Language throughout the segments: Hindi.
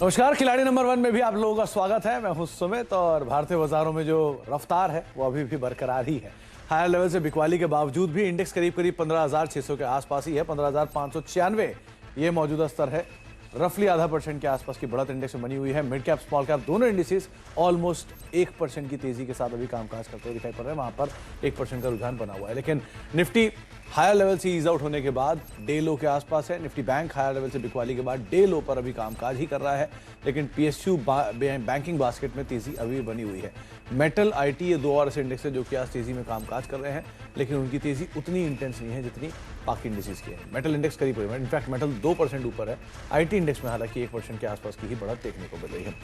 नमस्कार, खिलाड़ी नंबर 1 में भी आप लोगों का स्वागत है। मैं हूं सुमित और भारतीय बाजारों में जो रफ्तार है वो अभी भी बरकरार ही है। हायर लेवल से बिकवाली के बावजूद भी इंडेक्स करीब 15,600 के आसपास ही है। 15,596 ये मौजूदा स्तर है। रफली आधा % के आसपास की बढ़त इंडेक्स में बनी हुई है। मिड कैप स्मॉल कैप दोनों इंडिसेस ऑलमोस्ट 1% की तेजी के साथ अभी कामकाज करते हुए दिखाई पड़ रहे हैं। वहां पर 1% का रुझान बना हुआ है, लेकिन निफ्टी हायर लेवल से ईज आउट होने के बाद डे लो के आसपास है। निफ्टी बैंक हायर लेवल से बिकवाली के बाद डे लो पर अभी कामकाज ही कर रहा है, लेकिन पीएसयू बैंकिंग बास्केट में तेजी अभी भी बनी हुई है। मेटल, आईटी ये दो और ऐसे इंडेक्स है जो कि आज तेजी में कामकाज कर रहे हैं, लेकिन उनकी तेजी उतनी इंटेंस नहीं है जितनी बाकी इंडेक्स की है। मेटल इंडेक्स करीब इनफैक्ट मेटल 2% ऊपर है। आईटी इंडेक्स में हालांकि 1% के आसपास की ही बढ़त देखने को मिल रही है।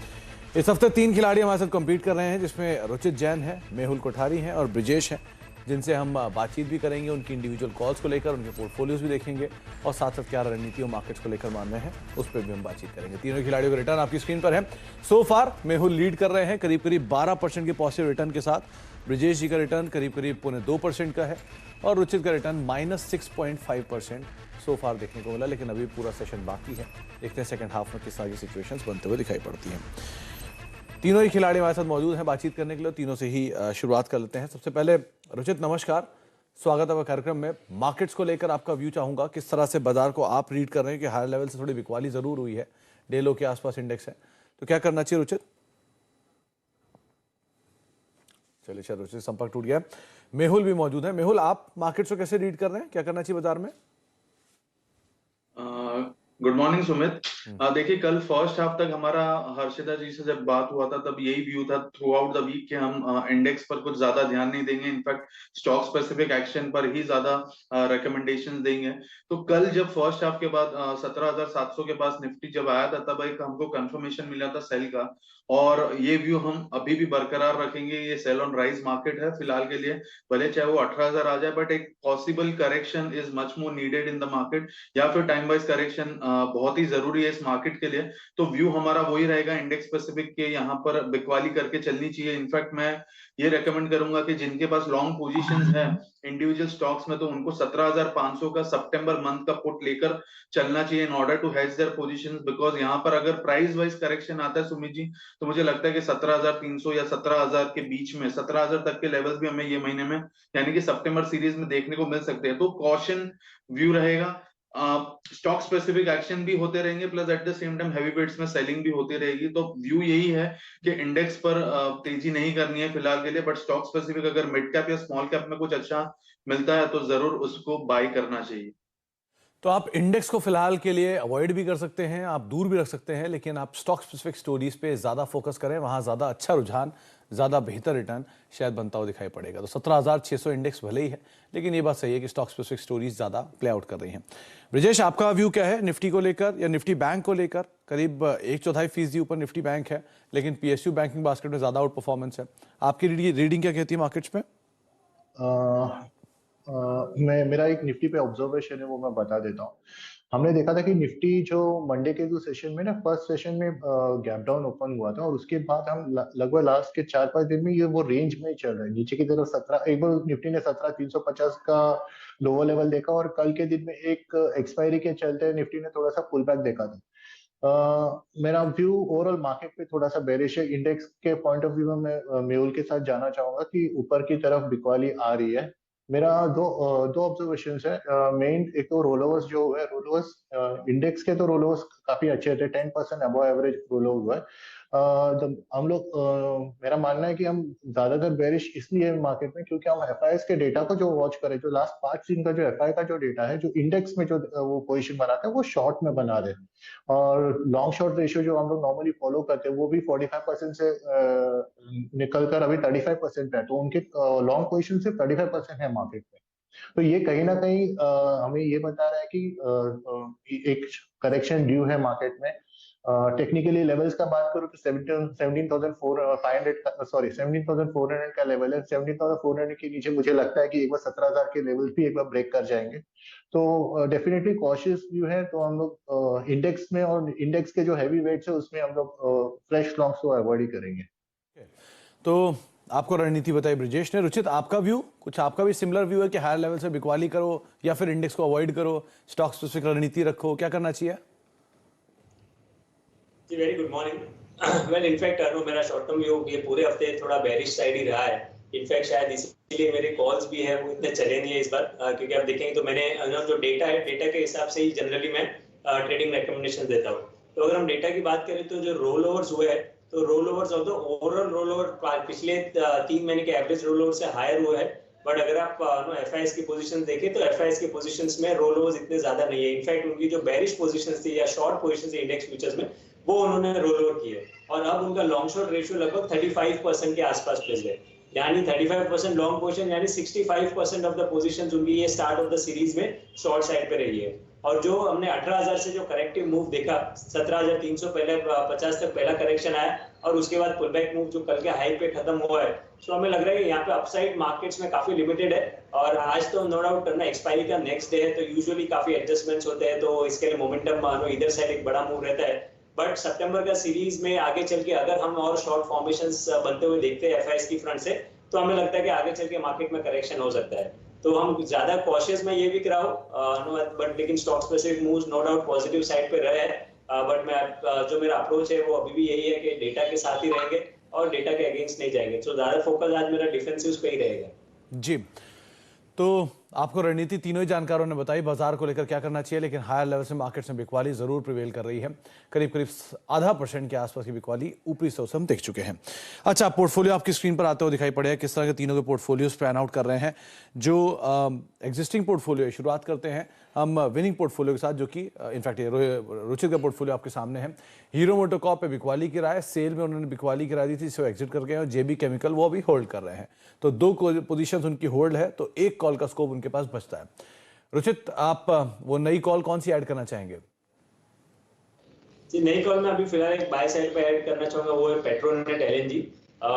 इस हफ्ते 3 खिलाड़ी हमारे साथ कम्पीट कर रहे हैं, जिसमें रुचित जैन है, मेहुल कोठारी हैं और ब्रिजेश हैं, जिनसे हम बातचीत भी करेंगे, उनकी इंडिविजुअल कॉल्स को लेकर, उनके पोर्टफोलियोज भी देखेंगे और साथ साथ क्या रणनीति और मार्केट्स को लेकर मान रहे हैं उस पर भी हम बातचीत करेंगे। तीनों खिलाड़ियों का रिटर्न आपकी स्क्रीन पर है। सो फार मेहुल लीड कर रहे हैं करीब 12% के पॉजिटिव रिटर्न के साथ। ब्रिजेश जी का रिटर्न करीब 2.25% का है और रुचित का रिटर्न -6.5% सो फार देखने को मिला, लेकिन अभी पूरा सेशन बाकी है। देखते हैं सेकंड हाफ में किस तरह की सिचुएशंस बनते हुए दिखाई पड़ती हैं। तीनों ही खिलाड़ी हमारे साथ मौजूद हैं बातचीत करने के लिए। तीनों से ही शुरुआत कर लेते हैं। सबसे पहले रुचित, नमस्कार, स्वागत है कार्यक्रम में। मार्केट्स को लेकर आपका व्यू चाहूंगा, किस तरह से बाजार को आप रीड कर रहे हैं कि हायर लेवल से थोड़ी बिकवाली जरूर हुई है, डे लो के आसपास इंडेक्स है, तो क्या करना चाहिए रुचित? चलिए शायद रुचित संपर्क टूट गया। मेहुल भी मौजूद है। मेहुल, आप मार्केट्स को कैसे रीड कर रहे हैं, क्या करना चाहिए बाजार में? Good morning Sumit. देखिए, कल फर्स्ट हाफ तक हमारा हर्षिता जी से जब बात हुआ था तब यही व्यू था थ्रू आउट द वीक कि हम इंडेक्स पर कुछ ज्यादा ध्यान नहीं देंगे, इनफैक्ट स्टॉक स्पेसिफिक एक्शन पर ही ज्यादा रिकमेंडेशंस देंगे। तो कल जब फर्स्ट हाफ के बाद 17,700 के पास निफ्टी जब आया था तब एक हमको कंफर्मेशन मिला था सेल का, और ये व्यू हम अभी भी बरकरार रखेंगे। ये सेल ऑन राइज मार्केट है फिलहाल के लिए, भले चाहे वो 18,000 आ जाए, बट एक possible correction is much more needed in the market, या फिर टाइम वाइज करेक्शन बहुत ही जरूरी है इस मार्केट के लिए। तो व्यू हमारा वही रहेगा, इंडेक्स स्पेसिफिक के यहाँ पर बिकवाली करके चलनी चाहिए। इनफैक्ट मैं ये रेकमेंड करूंगा कि जिनके पास लॉन्ग पोजीशंस है इंडिविजुअल स्टॉक्स में, तो उनको 17,500 का सितंबर मंथ का पुट लेकर चलना चाहिए in order to hedge their positions, because यहाँ पर अगर प्राइस वाइज करेक्शन आता है सुमित जी, तो मुझे लगता है कि 17,300 या 17,000 के बीच में 17,000 तक के लेवल्स भी हमें ये महीने में यानी कि सितंबर सीरीज में देखने को मिल सकते हैं। तो कॉशन व्यू रहेगा। स्टॉक स्पेसिफिक एक्शन भी होते रहेंगे, plus at the same time heavy bets में सेलिंग भी होती रहेगी। तो व्यू यही है कि इंडेक्स पर तेजी नहीं करनी है फिलहाल के लिए, बट स्टॉक स्पेसिफिक अगर मिड कैप या स्मॉल कैप में कुछ अच्छा मिलता है तो जरूर उसको बाय करना चाहिए। तो आप इंडेक्स को फिलहाल के लिए अवॉइड भी कर सकते हैं, आप दूर भी रख सकते हैं, लेकिन आप स्टॉक स्पेसिफिक स्टोरीज पे ज्यादा फोकस करें, वहां ज्यादा अच्छा रुझान, ज्यादा बेहतर रिटर्न शायद बनता हुआ दिखाई पड़ेगा। तो 17,600 इंडेक्स भले ही है, लेकिन ये बात सही है कि स्टॉक स्पेसिफिक स्टोरीज ज्यादा प्ले आउट कर रही हैं। ब्रिजेश, आपका व्यू क्या है निफ्टी को लेकर या निफ्टी बैंक को लेकर? करीब 1/4% ऊपर निफ्टी बैंक है, लेकिन पीएसयू बैंकिंग बास्केट में ज्यादा आउट परफॉर्मेंस है। आपकी रीडिंग क्या कहती है मार्केट्स में? मैं मेरा एक निफ्टी पे ऑब्जर्वेशन है वो मैं बता देता हूँ। हमने देखा था कि निफ्टी जो मंडे के जो सेशन में ना फर्स्ट सेशन में गैप डाउन ओपन हुआ था, और उसके बाद हम लगभग लास्ट के 4-5 दिन में ये वो रेंज में ही चल रहा है नीचे की तरफ। 17 एक बार निफ्टी ने 17,350 का लोअर लेवल देखा, और कल के दिन में एक एक्सपायरी के चलते निफ्टी ने थोड़ा सा पुल बैक देखा था। मेरा व्यू ओवरऑल मार्केट पे थोड़ा सा बेरिश है। इंडेक्स के पॉइंट ऑफ व्यू में मैं मेहुल के साथ जाना चाहूंगा कि ऊपर की तरफ बिकवाली आ रही है। मेरा दो ऑब्जर्वेशन है। मेन एक तो रोलोवर्स जो है, रोलोवर्स इंडेक्स के तो रोलोवर्स काफी अच्छे थे, 10% अबव एवरेज रोलोवर हुआ है। हम लोग मेरा मानना है कि हम ज्यादातर बेरिश इसलिए मार्केट में क्योंकि हम एफआईएस के डेटा को जो वॉच करें, जो लास्ट 5 दिन का जो एफआई का जो डेटा है, जो इंडेक्स में जो वो पोजीशन बनाते हैं वो शॉर्ट में बना रहे हैं, और लॉन्ग शॉर्ट रेशियो जो हम लोग नॉर्मली फॉलो करते हैं वो भी 45% से निकलकर अभी 35% है। तो उनके लॉन्ग पोजीशन सिर्फ 35% है मार्केट में। तो ये कहीं ना कहीं हमें ये बता रहा है कि एक करेक्शन ड्यू है मार्केट में। टेक्निकली लेवल्स का बात करूं तो 17,400 का लेवल है। 17,400 के नीचे मुझे लगता है कि एक बार 17,000 के लेवल भी एक बार ब्रेक कर जाएंगे। तो डेफिनेटली कॉशियस व्यू है। तो हम लोग इंडेक्स में, और इंडेक्स के जो हैवी वेट्स है उसमें हम लोग फ्रेश लॉन्ग्स को अवॉइड ही करेंगे। तो आपको रणनीति बताई ब्रिजेश ने। रुचित, आपका व्यू कुछ, आपका भी सिमिलर व्यू है कि हायर लेवल से बिकवाली करो या फिर इंडेक्स को अवॉइड करो, स्टॉक स्पेसिफिक रणनीति रखो, क्या करना चाहिए? जी very good morning. Well in fact no मेरा शॉर्ट टर्म व्यू ये पूरे हफ्ते थोड़ा बेरिश साइड ही रहा है। इनफैक्ट शायद इसीलिए मेरे कॉल्स भी है वो इतने चले नहीं है इस बार, क्योंकि आप देखेंगे तो मैंने जो डेटा है डेटा के हिसाब से ही जनरली मैं ट्रेडिंग रिकमेंडेशन देता हूँ। तो अगर हम डेटा की बात करें तो जो रोल ओवर्स हुए हैं तो roll overs of the overall roll over पिछले 3 महीने के एवरेज रोल ओवर से हायर हुआ है। बट अगर आप एफआईएस की पोजीशन देखें तो एफआईएस की पोजीशंस में रोल ओवर्स इतने ज्यादा नहीं है। इनफैक्ट उनकी जो बेरिश पोजीशंस थी या शॉर्ट पोजीशंस थी इंडेक्स फ्यूचर्स में वो उन्होंने रोल ओवर किए और अब उनका लॉन्ग शॉर्ट रेशियो लगभग 35% के आसपास पहुंच गए। यानी 35% लॉन्ग पोजीशन यानी 65% ऑफ द पोजीशंस उनकी ये स्टार्ट ऑफ द सीरीज में शॉर्ट साइड पे रही है। और जो हमने 18,000 से जो करेक्टिव मूव देखा 17,300 पहले 50 तक पहला करेक्शन आया और उसके बाद पुल बैक मूव जो कल के हाई पे खत्म हुआ है, तो हमें लग रहा है कि यहाँ पे अपसाइड मार्केट्स में काफी लिमिटेड है। और आज तो नो डाउट करना एक्सपायरी का नेक्स्ट डे है तो यूजुअली काफी एडजस्टमेंट्स होते हैं, तो इसके लिए मोमेंटम इधर साइड एक बड़ा मूव रहता है। बट सितंबर का सीरीज में आगे चल के अगर हम और शॉर्ट फॉर्मेशंस बनते हुए देखते हैं एफआईएस की फ्रंट से, तो हमें लगता है कि आगे चल के मार्केट में करेक्शन हो सकता है। तो हम ज्यादा कॉशियस में ये भी करा हो, बट लेकिन stock specific moves no doubt positive side पे रहे हैं। बट मैं जो मेरा अप्रोच है वो अभी भी यही है कि डेटा के साथ ही रहेंगे और डेटा के अगेंस्ट नहीं जाएंगे। तो ज्यादा फोकस आज मेरा डिफेंसिव्स पे ही रहेगा। जी, तो आपको रणनीति तीनों ही जानकारों ने बताई बाजार को लेकर क्या करना चाहिए, लेकिन हायर लेवल से मार्केट्स में बिकवाली जरूर प्रिवेल कर रही है। करीब करीब 0.5% के आसपास की बिकवाली ऊपरी स्तर से हम देख चुके हैं। अच्छा, पोर्टफोलियो आपकी स्क्रीन पर आते हुए दिखाई पड़े हैं, किस तरह के तीनों के पोर्टफोलियोज पैन आउट कर रहे हैं। जो एग्जिस्टिंग पोर्टफोलियो शुरुआत करते हैं हम विनिंग पोर्टफोलियो के साथ, जो कि इनफैक्ट रुचित का पोर्टफोलियो आपके सामने है। हीरो मोटोकॉर्प पे बिकवाली की राय, सेल में उन्होंने बिकवाली गिरा दी थी, इसे एग्जिट कर गए और जेबी केमिकल वो अभी होल्ड कर रहे हैं। तो 2 पोजीशंस उनकी होल्ड है, तो 1 कॉल का स्कोप उनके पास बचता है। रुचित, आप वो नई कॉल कौन सी ऐड करना चाहेंगे? जी नई कॉल में अभी फिलहाल एक बाय साइड पे ऐड करना चाहूंगा, वो है पेट्रोनेट एलएनजी।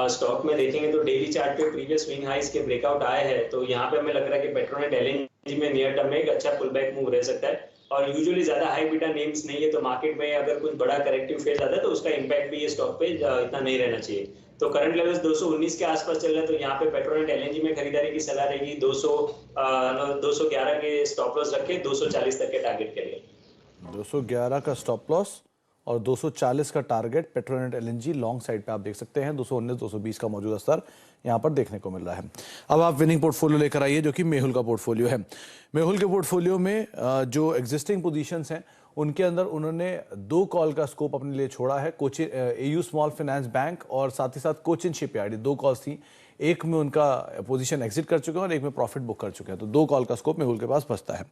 स्टॉक में देखेंगे तो डेली चार्ट पे प्रीवियस स्विंग हाइस के ब्रेकआउट आए हैं, तो यहाँ पे हमें लग रहा है कि पेट्रोनेट एलएनजी में नियर टर्म में एक अच्छा पुल बैक मूव रह सकता है। और यूजुअली ज्यादा हाई बीटा नेम्स नहीं है, तो मार्केट में अगर कुछ बड़ा करेक्टिव फेज आता है तो उसका इंपैक्ट भी ये स्टॉक पे इतना नहीं रहना चाहिए। तो करंट लेवल्स 219 के आसपास चल रहा है, तो यहाँ पे पेट्रोनेट एलएनजी में खरीदारी की सलाह रहेगी। 211 के स्टॉप लॉस रखे 240 तक के टारगेट के लिए। 211 का स्टॉप लॉस और 240 का target Petronet LNG long side पे आप देख सकते हैं। 219 220 का मौजूदा स्तर यहाँ पर देखने को मिल रहा है। अब आप विनिंग पोर्टफोलियो लेकर आइए, जो कि मेहुल का पोर्टफोलियो है। मेहुल के पोर्टफोलियो में जो एग्जिस्टिंग पोजीशंस हैं उनके अंदर उन्होंने 2 कॉल का स्कोप अपने लिए छोड़ा है। Cochin AU small finance bank और साथ ही साथ कोचिन शिपयार्ड, 2 कॉल्स थी। एक में उनका पोजीशन एग्जिट कर चुके हैं और एक में प्रॉफिट बुक कर चुके हैं, तो 2 कॉल का स्कोप मेहुल के पास बचता है।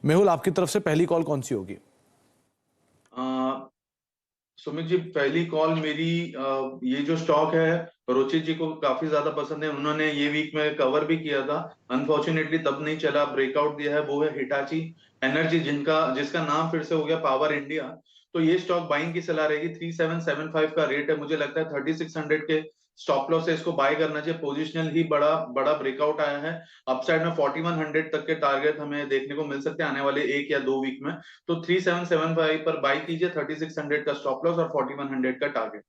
मेहुल, आपकी तरफ से पहली कॉल कौन सी होगी? सुमित जी, पहली कॉल मेरी ये जो स्टॉक है रुचित जी को काफी ज्यादा पसंद है, उन्होंने ये वीक में कवर भी किया था, अनफॉर्चुनेटली तब नहीं चला, ब्रेकआउट दिया है, वो है हिटाची एनर्जी, जिसका नाम फिर से हो गया पावर इंडिया। तो ये स्टॉक बाइंग की सलाह रहेगी। 3775 का रेट है, मुझे लगता है 3600 के स्टॉप लॉस से इसको बाय करना चाहिए। पोजिशनल ही बड़ा ब्रेकआउट आया है। अपसाइड में 4100 तक के टारगेट हमें देखने को मिल सकते हैं आने वाले 1 या 2 वीक में। तो 3775 पर बाय कीजिए, 3600 का स्टॉप लॉस और 4100 का टारगेट।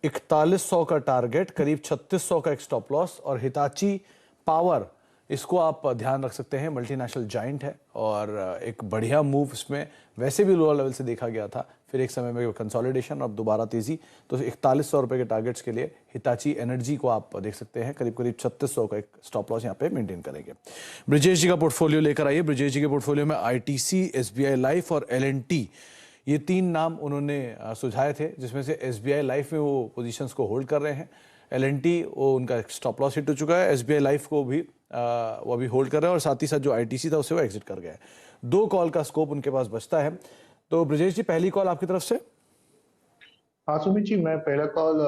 4100 का टारगेट, करीब 3600 का एक स्टॉप लॉस। और हिताची पावर, इसको आप ध्यान रख सकते हैं, मल्टीनेशनल जाइंट है और एक बढ़िया मूव इसमें वैसे भी लोअर लेवल से देखा गया था, फिर एक समय में कंसोलिडेशन और दोबारा तेजी। तो 4100 रुपए के टारगेट्स के लिए हिताची एनर्जी को आप देख सकते हैं, करीब करीब 3600 का एक स्टॉप लॉस यहाँ पे मेंटेन करेंगे। ब्रिजेश जी का पोर्टफोलियो लेकर आइए। ब्रिजेश जी के पोर्टफोलियो में आईटीसी, एसबीआई लाइफ और एलएनटी, ये 3 नाम उन्होंने सुझाए थे, जिसमें से एसबीआई लाइफ में वो पोजीशंस को होल्ड कर रहे हैं। एलएनटी वो उनका स्टॉप लॉस हिट हो चुका है। एसबीआई लाइफ को भी वो अभी होल्ड कर रहे हैं और साथ ही साथ जो आईटीसी था उसे वो एग्जिट कर गए। 2 कॉल का स्कोप उनके पास बचता है। तो ब्रजेश जी, पहली कॉल आपकी तरफ से। हाँ सुमित जी, मैं पहला कॉल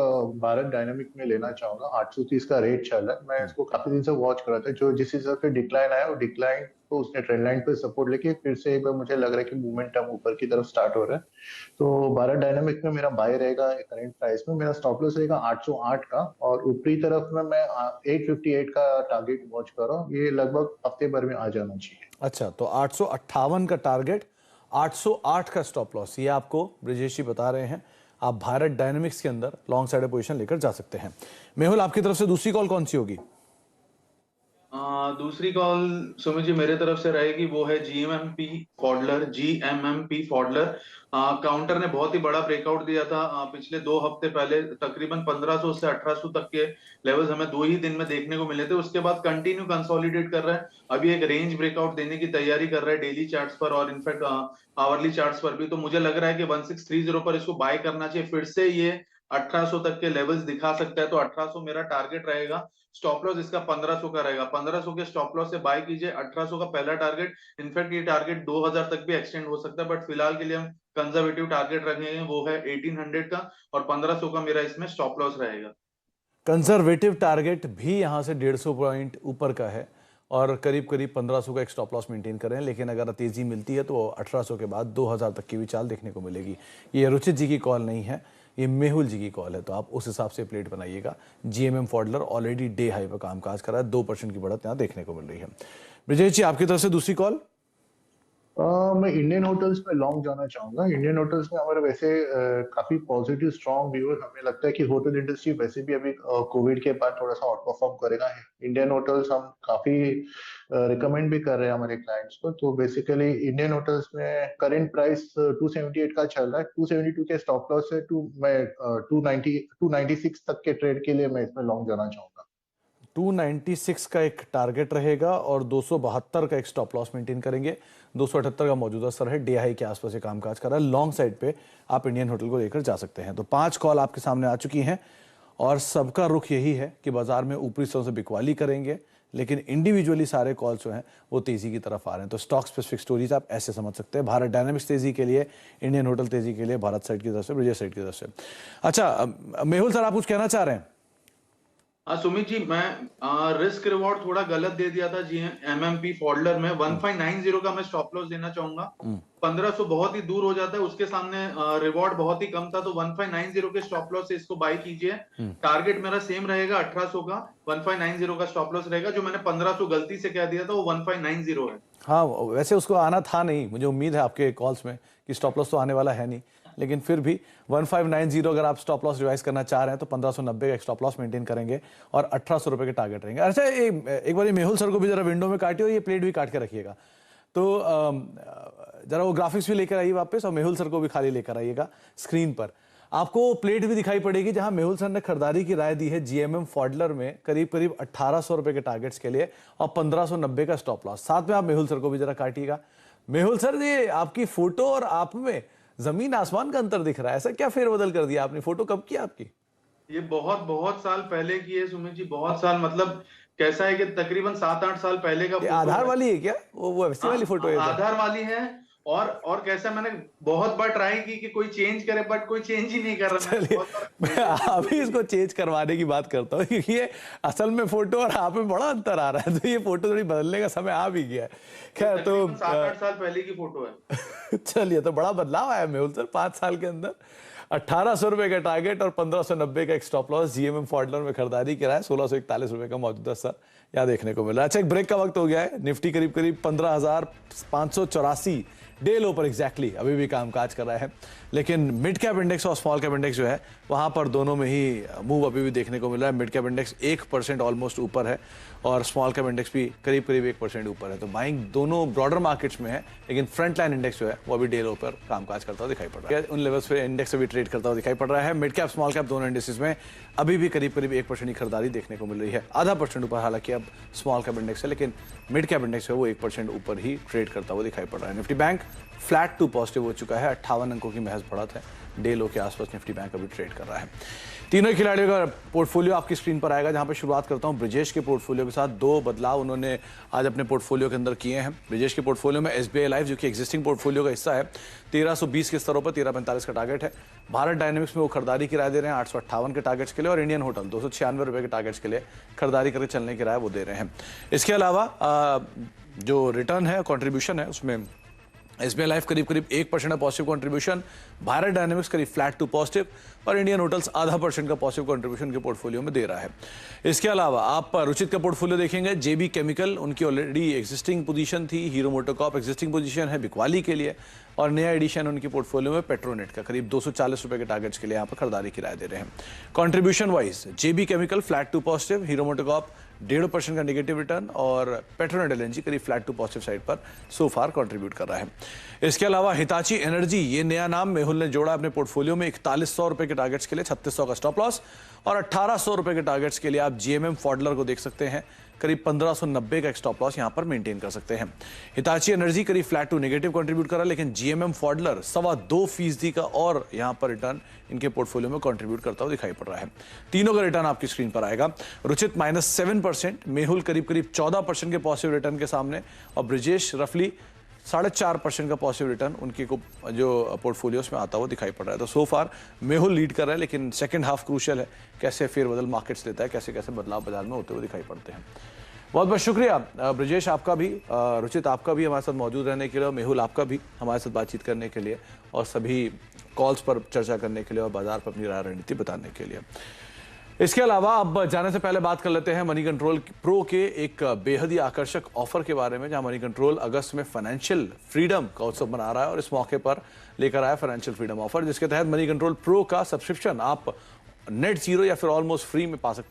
भारत डायनामिक में लेना चाहूंगा। 830 का रेट चल रहा है, मैं इसको काफी दिन से वॉच कर रहा था। जो जिस हिसाब से डिक्लाइन आया, वो डिक्लाइन को उसने ट्रेंड लाइन पे सपोर्ट लेके फिर से एक बार मुझे लग रहा है कि मोमेंटम ऊपर की तरफ स्टार्ट हो रहा है। तो भारत डायनामिक में मेरा बाय रहेगा करंट प्राइस में। मेरा स्टॉप लॉस रहेगा 808 का और ऊपरी तरफ में मैं 858 का टारगेट वॉच कर रहा हूँ। ये लगभग हफ्ते भर में आ जाना चाहिए। अच्छा, तो 858 का टारगेट, 808 का स्टॉप लॉस, ये आपको ब्रजेश जी बता रहे हैं। आप भारत डायनामिक्स के अंदर लॉन्ग साइड पोजीशन लेकर जा सकते हैं। मेहुल, आपकी तरफ से दूसरी कॉल कौन सी होगी? दूसरी कॉल सुमित जी मेरे तरफ से रहेगी, वो है जीएमएमपी फॉडलर। काउंटर ने बहुत ही बड़ा ब्रेकआउट दिया था पिछले 2 हफ्ते पहले, तकरीबन 1500 से 1800 तक के लेवल्स हमें 2 ही दिन में देखने को मिले थे। उसके बाद कंटिन्यू कंसोलिडेट कर रहा है, अभी एक रेंज ब्रेकआउट देने की तैयारी कर रहा है डेली चार्ट्स पर और इनफैक्ट आवरली चार्ट्स पर भी। तो मुझे लग रहा है कि 1630 पर इसको बाय करना चाहिए। फिर से ये 1800 तक के लेवल्स दिखा सकता है, तो 1800 मेरा टारगेट रहेगा। स्टॉप लॉस इसका 1500 का रहेगा, 1500 के स्टॉप लॉस से बाय कीजिए। 1800 का पहला टारगेट, इनफैक्ट ये टारगेट 2000 तक भी एक्सटेंड हो सकता है, बट फिलहाल के लिए हम कंजर्वेटिव टारगेट रखेंगे, वो है 1800 का, और 1500 का मेरा इसमें स्टॉप लॉस रहेगा। कंजर्वेटिव टारगेट भी यहाँ से 150 पॉइंट ऊपर का है और करीब करीब 1500 का एक स्टॉप लॉस मेंटेन करें। लेकिन अगर तेजी मिलती है तो 1800 के बाद 2000 तक की भी चाल देखने को मिलेगी। ये रुचित जी की कॉल नहीं है, ये मेहुल जी की कॉल है, तो आप उस हिसाब से प्लेट बनाइएगा। जीएमएम फॉडलर ऑलरेडी डे हाई पर कामकाज कर रहा है, 2% की बढ़त यहाँ देखने को मिल रही है। ब्रिजेश जी, आपकी तरफ से दूसरी कॉल। मैं इंडियन होटल्स में लॉन्ग जाना चाहूंगा। इंडियन होटल्स में हमारे वैसे काफी पॉजिटिव स्ट्रॉन्ग व्यू है। हमें लगता है कि होटल इंडस्ट्री वैसे भी अभी कोविड के बाद थोड़ा सा आउट परफॉर्म करेगा। इंडियन होटल्स हम काफी रिकमेंड भी कर रहे हैं हमारे क्लाइंट्स को। तो बेसिकली इंडियन होटल्स में करंट प्राइस 278 का चल रहा है, 272 के स्टॉप लॉस है। मैं 296 तक के ट्रेड के लिए मैं इसमें लॉन्ग जाना चाहूंगा। 296 का एक टारगेट रहेगा और 272 का एक स्टॉप लॉस मेंटेन करेंगे। 278 का मौजूदा स्तर है, डे हाई के आसपास ये कामकाज कर रहा है। लॉन्ग साइड पे आप इंडियन होटल को लेकर जा सकते हैं। तो 5 कॉल आपके सामने आ चुकी हैं और सबका रुख यही है कि बाजार में ऊपरी स्तरों से बिकवाली करेंगे, लेकिन इंडिविजुअली सारे कॉल्स जो हैं वो तेजी की तरफ आ रहे हैं। तो स्टॉक स्पेसिफिक स्टोरीज आप ऐसे समझ सकते हैं। भारत डायनामिक्स तेजी के लिए, इंडियन होटल तेजी के लिए, भारत साइड की तरफ से, ब्रिजेश साइड की तरफ से। अच्छा मेहुल सर, आप कुछ कहना चाह रहे हैं? सुमित जी, मैं रिस्क रिवॉर्ड थोड़ा गलत दे दिया था जी एमएमपी फॉडलर में। 1590 का मैं स्टॉप लॉस देना चाहूंगा। 1500 बहुत ही दूर हो जाता है, उसके सामने रिवॉर्ड बहुत ही कम था, तो 1590 के स्टॉप लॉस से इसको बाय कीजिए। टारगेट मेरा सेम रहेगा 1800 का, 1590 का स्टॉप लॉस रहेगा। जो मैंने 1500 गलती से कह दिया था वो 1590 है। हाँ, वैसे उसको आना था नहीं, मुझे उम्मीद है आपके कॉल्स में कि स्टॉप लॉस तो आने वाला है नहीं, लेकिन फिर भी 1590 अगर आप स्टॉप लॉस रिवाइज करना चाह रहे हैं तो 1590 का एक स्टॉप लॉस मेंटेन करेंगे और 1800 रुपए के टारगेट रहेंगे। अच्छा, एक बार मेहुल सर को भी जरा विंडो में काटिए और ये प्लेट भी काट के रखिएगा। तो जरा वो ग्राफिक्स भी लेकर आइए वापस और मेहुल सर को भी खाली लेकर आइएगा। स्क्रीन पर आपको प्लेट भी दिखाई पड़ेगी जहां मेहुल सर ने खरीदारी की राय दी है जीएमएम फॉडलर में करीब करीब 1800 रुपए के टारगेट्स के लिए और 1590 का स्टॉप लॉस। साथ में आप मेहुल सर को भी जरा काटिएगा। मेहुल सर, ये आपकी फोटो और आप में जमीन आसमान का अंतर दिख रहा है, ऐसा क्या फेरबदल कर दिया आपने? फोटो कब की आपकी? ये बहुत बहुत साल पहले की है सुमित जी, बहुत साल, मतलब कैसा है कि तकरीबन 7-8 साल पहले का। आधार वाली है क्या? वो वैसी वाली फोटो है? आधार वाली है। और कैसा, मैंने बहुत बार ट्राई की कि कोई चेंज करे, बट कोई चेंज ही नहीं कर रहा। चलिए, मैं अभी इसको चेंज करवाने की बात करता हूँ, क्योंकि ये असल में फोटो और आप में बड़ा अंतर आ रहा है, तो ये फोटो थोड़ी बदलने का समय आ भी गया है। खैर, तो 7-8 साल पहले की फोटो है। चलिए, तो बड़ा बदलाव आया मेहुल सर 5 साल के अंदर। 1800 रुपए का टारगेट और 1590 का एक स्टॉप लॉस। जीएमएम फॉडलर में खरीदारी किया है, 1641 रुपए का मौजूदा स्तर यहाँ देखने को मिल रहा है। अच्छा, एक ब्रेक का वक्त हो गया है। निफ्टी करीब करीब 15,584 डे लो पर एग्जैक्टली अभी भी कामकाज कर रहा है, लेकिन मिड कैप इंडेक्स और स्मॉल कैप इंडेक्स जो है वहां पर दोनों में ही मूव अभी भी देखने को मिल रहा है। मिड कैप इंडेक्स 1% ऑलमोस्ट ऊपर है और स्मॉल कैप इंडेक्स भी करीब करीब 1% ऊपर है। तो बाइंग दोनों ब्रॉडर मार्केट्स में है, लेकिन फ्रंट लाइन इंडेक्स जो है वो अभी डे लो पर कामकाज करता हुआ दिखाई पड़ रहा है। उन लेवल्स पे इंडेक्स अभी ट्रेड करता हुआ दिखाई पड़ रहा है। मिड कैप स्मॉल कैप दोनों इंडेक्सेस में अभी भी करीब करीब 1% की खरीदारी देखने को मिल रही है। आधा % ऊपर हालांकि अब स्मॉल कैप इंडेक्स है, लेकिन मिड कैप इंडेक्स है वो 1% ऊपर ही ट्रेड करता हुआ दिखाई पड़ रहा है। Nifty bank flat to positive हो चुका है, 58 अंकों की महज बढ़त है। डे लो के आसपास निफ्टी बैंक अभी ट्रेड कर रहा है। तीनों खिलाड़ियों का पोर्टफोलियो आपकी स्क्रीन पर आएगा, जहां पर शुरुआत करता हूं ब्रिजेश के पोर्टफोलियो के साथ। 2 बदलाव उन्होंने आज अपने पोर्टफोलियो के अंदर किए हैं। ब्रिजेश के पोर्टफोलियो में एसबीआई लाइफ, जो कि एग्जिस्टिंग पोर्टफोलियो का हिस्सा है, 1320 के स्तरों पर 1345 का टारगेट है। भारत डायनेमिक्स में वो खरीदारी की राय दे रहे हैं 858 के टारगेट्स के लिए, और इंडियन होटल 296 रुपए के टारगेट्स के लिए खरीदारी करके चलने की राय वो दे रहे हैं। इसके अलावा जो रिटर्न है, कॉन्ट्रीब्यूशन है, उसमें एसबीआई लाइफ करीब करीब 1% का पॉजिटिव कंट्रीब्यूशन, भारत डायनेमिक्स करीब फ्लैट टू पॉजिटिव और इंडियन होटल्स आधा % का पॉजिटिव कंट्रीब्यूशन के पोर्टफोलियो में दे रहा है। इसके अलावा आप रुचित का पोर्टफोलियो देखेंगे, जेबी केमिकल, उनकी ऑलरेडी एग्जिस्टिंग पोजीशन थी, हीरो मोटोकॉर्प एग्जिस्टिंग पोजीशन है बिकवाली के लिए, और नया एडिशन उनकी पोर्टफोलियो में पेट्रोनेट का करीब 240 रुपए के टारगेट्स के लिए यहाँ पर खरीदारी की राय दे रहे हैं। Contribution wise JB Chemical flat to positive, Hero MotoCorp 0.5% का नेगेटिव रिटर्न और पेट्रोनेट एलएनजी करीब फ्लैट टू पॉजिटिव साइड पर सो फार कंट्रीब्यूट कर रहा है। इसके अलावा हिताची एनर्जी, ये नया नाम मेहुल ने जोड़ा अपने पोर्टफोलियो में। 4100 रुपए के टारगेट्स के लिए 3600 का स्टॉप लॉस और 1800 रुपए के टारगेट्स के लिए आप जीएमएम फॉडलर को देख सकते हैं। करीब 1590 का एक स्टॉप लॉस यहां पर मेंटेन कर सकते हैं। हिताची एनर्जी करीब फ्लैट टू नेगेटिव कंट्रीब्यूट कर रहा है, लेकिन जीएमएम फॉडलर 2.25% का और यहां पर रिटर्न इनके पोर्टफोलियो में कंट्रीब्यूट करता हुआ दिखाई पड़ रहा है। तीनों का रिटर्न आपकी स्क्रीन पर आएगा। रुचित -7%, मेहुल करीब 14% के पॉजिटिव रिटर्न के सामने और ब्रिजेश रफली 4.5% का पॉजिटिव रिटर्न उनके को जो पोर्टफोलियोस में आता हुआ दिखाई पड़ रहा है। तो सो फार मेहुल लीड कर रहा है, लेकिन सेकंड हाफ क्रूशियल है, कैसे फेरबदल मार्केट्स लेता है, कैसे कैसे बदलाव बाजार में होते हुए दिखाई पड़ते हैं। बहुत बहुत शुक्रिया ब्रिजेश आपका भी, रुचित आपका भी हमारे साथ मौजूद रहने के लिए और मेहुल आपका भी हमारे साथ बातचीत करने के लिए और सभी कॉल्स पर चर्चा करने के लिए और बाजार पर अपनी राय रणनीति बताने के लिए। इसके अलावा अब जाने से पहले बात कर लेते हैं मनी कंट्रोल प्रो के एक बेहद ही आकर्षक ऑफर के बारे में, जहां मनी कंट्रोल अगस्त में फाइनेंशियल फ्रीडम का उत्सव मना रहा है और इस मौके पर लेकर आया फाइनेंशियल फ्रीडम ऑफर, जिसके तहत मनी कंट्रोल प्रो का सब्सक्रिप्शन आप नेट जीरो या फिर ऑलमोस्ट फ्री में पा सकते हैं।